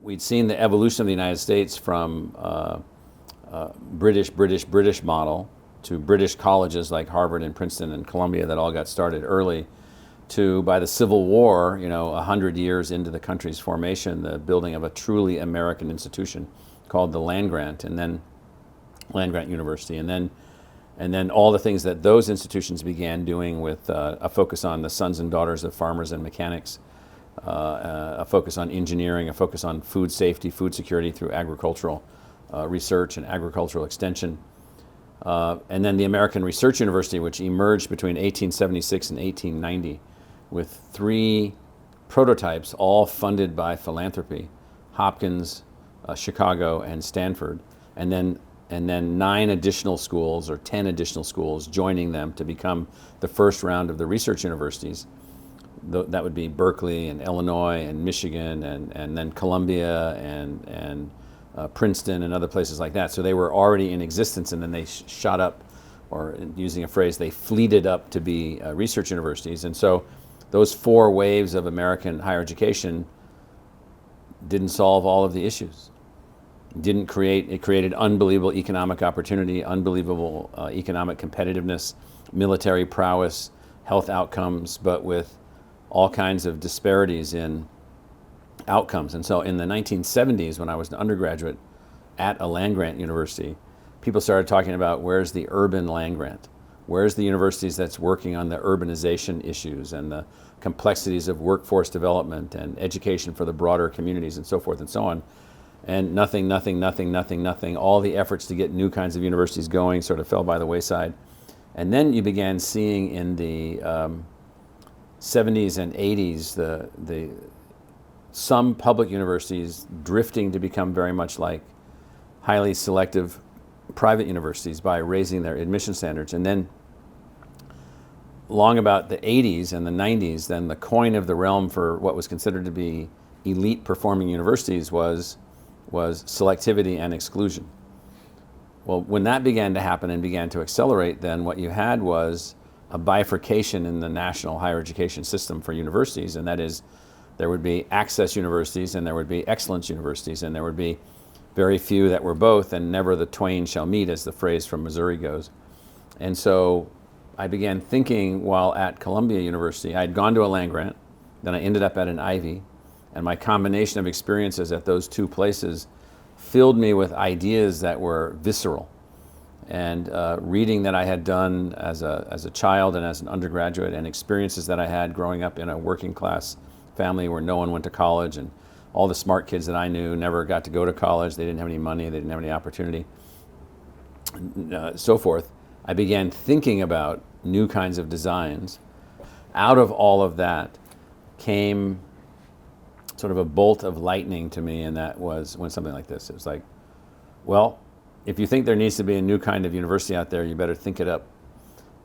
we'd seen the evolution of the United States from British model to British colleges like Harvard and Princeton and Columbia that all got started early, to, by the Civil War, 100 years into the country's formation, the building of a truly American institution called the land-grant, and then land-grant university, and then all the things that those institutions began doing with a focus on the sons and daughters of farmers and mechanics, a focus on engineering, a focus on food safety, food security through agricultural research and agricultural extension. And then the American Research University, which emerged between 1876 and 1890 with 3 prototypes, all funded by philanthropy: Hopkins, Chicago, and Stanford, and then 9 additional schools or 10 additional schools joining them to become the first round of the research universities. That would be Berkeley and Illinois and Michigan and then Columbia and Princeton and other places like that. So they were already in existence, and then they shot up, or using a phrase, they fleeted up to be research universities. And so those 4 waves of American higher education didn't solve all of the issues. It created unbelievable economic opportunity, unbelievable economic competitiveness, military prowess, health outcomes, but with all kinds of disparities in outcomes. And so in the 1970s, when I was an undergraduate at a land-grant university, people started talking about, where's the urban land-grant? Where's the universities that's working on the urbanization issues and the complexities of workforce development and education for the broader communities and so forth and so on? And nothing. All the efforts to get new kinds of universities going sort of fell by the wayside. And then you began seeing in the 70s and 80s some public universities drifting to become very much like highly selective private universities by raising their admission standards. And then long about the 80s and the 90s, then the coin of the realm for what was considered to be elite performing universities was selectivity and exclusion. Well, when that began to happen and began to accelerate, then what you had was a bifurcation in the national higher education system for universities, and that is, there would be access universities and there would be excellence universities, and there would be very few that were both, and never the twain shall meet, as the phrase from Missouri goes. And so I began thinking while at Columbia University. I had gone to a land-grant, then I ended up at an Ivy, and my combination of experiences at those 2 places filled me with ideas that were visceral. And reading that I had done as a child and as an undergraduate, and experiences that I had growing up in a working class family where no one went to college, and all the smart kids that I knew never got to go to college. They didn't have any money, they didn't have any opportunity, so forth. I began thinking about new kinds of designs. Out of all of that came sort of a bolt of lightning to me, and that was when something like this. It was like, well, if you think there needs to be a new kind of university out there, you better think it up.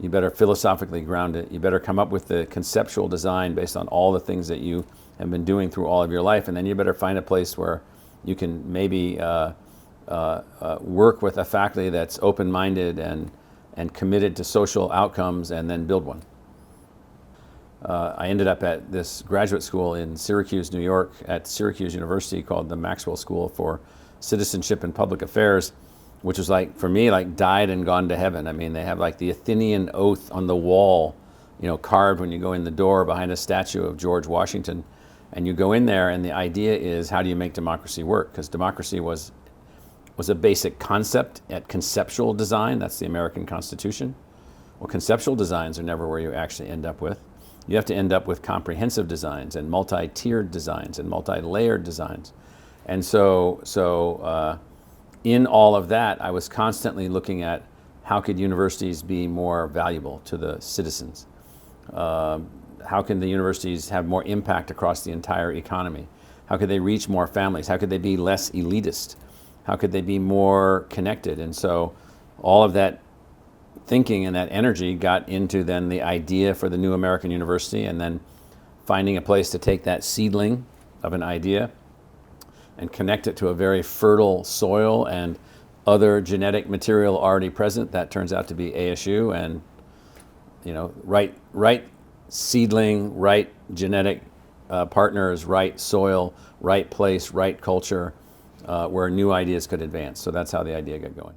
You better philosophically ground it. You better come up with the conceptual design based on all the things that you have been doing through all of your life, and then you better find a place where you can maybe work with a faculty that's open-minded and committed to social outcomes, and then build one. I ended up at this graduate school in Syracuse, New York, at Syracuse University, called the Maxwell School for Citizenship and Public Affairs, which was like, for me, like died and gone to heaven. I mean, they have like the Athenian oath on the wall, carved when you go in the door behind a statue of George Washington. And you go in there, and the idea is, how do you make democracy work? Because democracy was a basic concept at conceptual design. That's the American Constitution. Well, conceptual designs are never where you actually end up with. You have to end up with comprehensive designs and multi-tiered designs and multi-layered designs. And so in all of that, I was constantly looking at how could universities be more valuable to the citizens? How can the universities have more impact across the entire economy? How could they reach more families? How could they be less elitist? How could they be more connected? And so all of that thinking and that energy got into then the idea for the new American university, and then finding a place to take that seedling of an idea and connect it to a very fertile soil and other genetic material already present. That turns out to be ASU, and right seedling, right genetic partners, right soil, right place, right culture, where new ideas could advance. So that's how the idea got going.